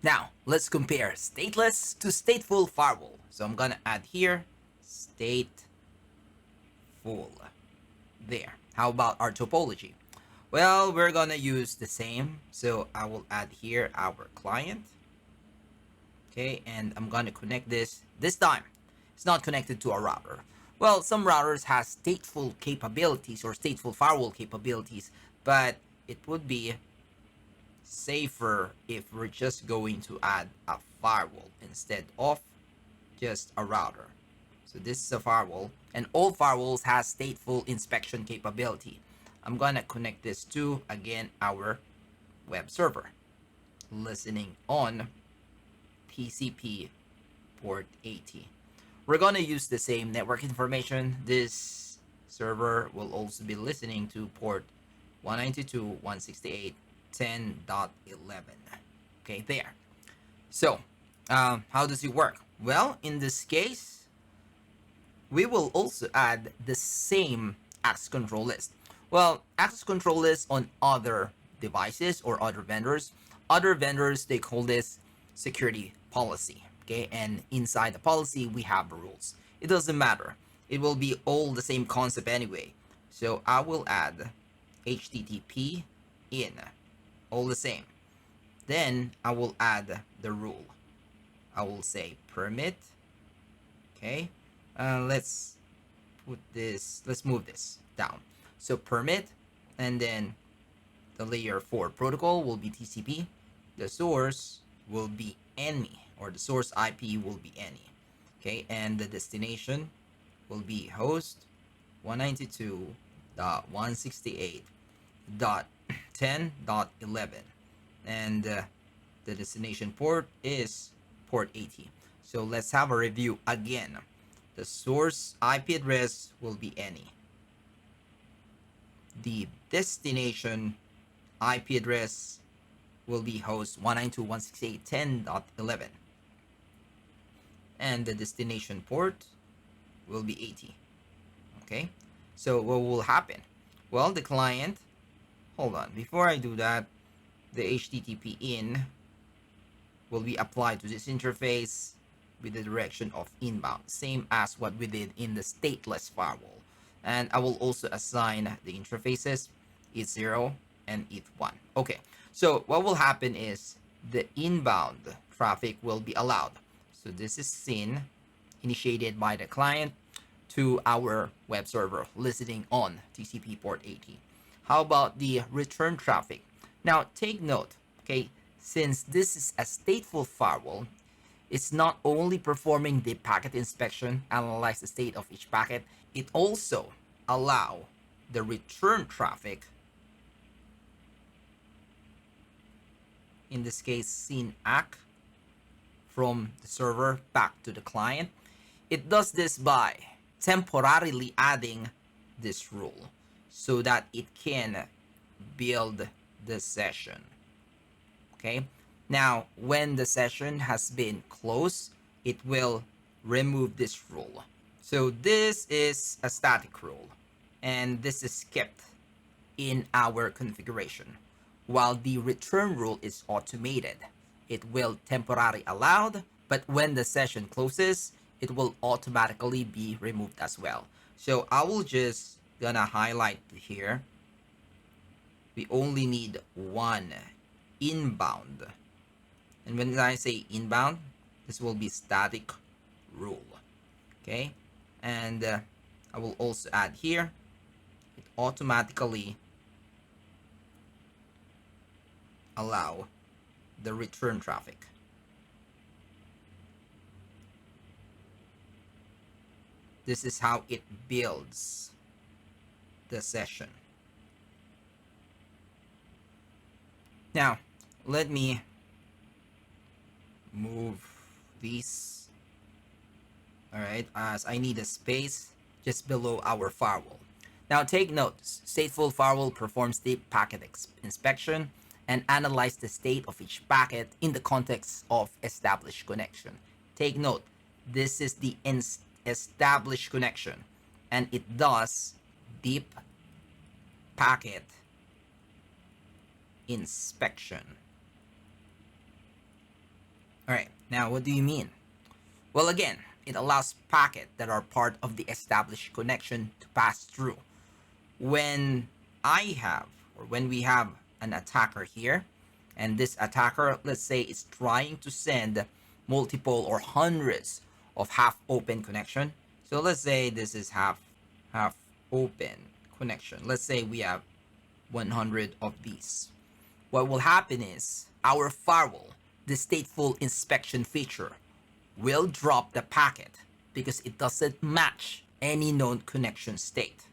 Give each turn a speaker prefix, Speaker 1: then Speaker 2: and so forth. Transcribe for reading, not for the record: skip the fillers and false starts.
Speaker 1: Now, let's compare stateless to stateful firewall. So I'm gonna add here stateful. There. How about our topology? Well, we're gonna use the same. So I will add here our client. Okay, and I'm gonna connect this time. It's not connected to a router. Well, some routers has stateful capabilities or stateful firewall capabilities, but it would be safer if we're just going to add a firewall instead of just a router. So this is a firewall, and all firewalls has stateful inspection capability. I'm gonna connect this to, again, our web server, listening on TCP port 80. We're gonna use the same network information. This server will also be listening to port 192.168.10.11. Okay, there. So, how does it work? Well, in this case, we will also add the same access control list. Well, access control list on other devices or other vendors. Other vendors, they call this security policy. Okay, and inside the policy, we have rules. It doesn't matter. It will be all the same concept anyway. So I will add HTTP in, all the same. Then I will add the rule. I will say permit. Okay, let's put this, let's move this down. So permit, and then the layer 4 protocol will be TCP. The source will be any, or the source IP will be any. Okay, and the destination will be host 192.168.10.11, and the destination port is port 80. So let's have a review again. The source IP address will be any. The destination IP address will be host 192.168.10.11, and the destination port will be 80. Okay, so what will happen? Well, the client, hold on, before I do that, the HTTP in will be applied to this interface with the direction of inbound, same as what we did in the stateless firewall. And I will also assign the interfaces ETH0 and ETH1. Okay, so what will happen is the inbound traffic will be allowed. So this is SYN initiated by the client to our web server listening on TCP port 80. How about the return traffic? Now take note, okay, since this is a stateful firewall, it's not only performing the packet inspection, analyze the state of each packet, it also allow the return traffic, in this case SYN ACK, from the server back to the client. It does this by temporarily adding this rule so that it can build the session. Okay, now when the session has been closed, it will remove this rule. So this is a static rule, and this is kept in our configuration, while the return rule is automated. It will temporarily allowed, but when the session closes, it will automatically be removed as well. So I will just gonna highlight here. We only need one inbound, and when I say inbound, this will be static rule. Okay, and I will also add here, it automatically allow the return traffic. This is how it builds the session. Now, let me move these. All right, as I need a space just below our firewall. Now take note, stateful firewall performs deep packet inspection and analyze the state of each packet in the context of established connection. Take note, this is the established connection, and it does deep packet inspection. Now, what do you mean? Well, again, it allows packets that are part of the established connection to pass through. When I have, or when we have an attacker here, and this attacker, let's say, is trying to send multiple or hundreds of half open connection. So let's say this is half open connection. Let's say we have 100 of these. What will happen is our firewall, the stateful inspection feature, will drop the packet because it doesn't match any known connection state.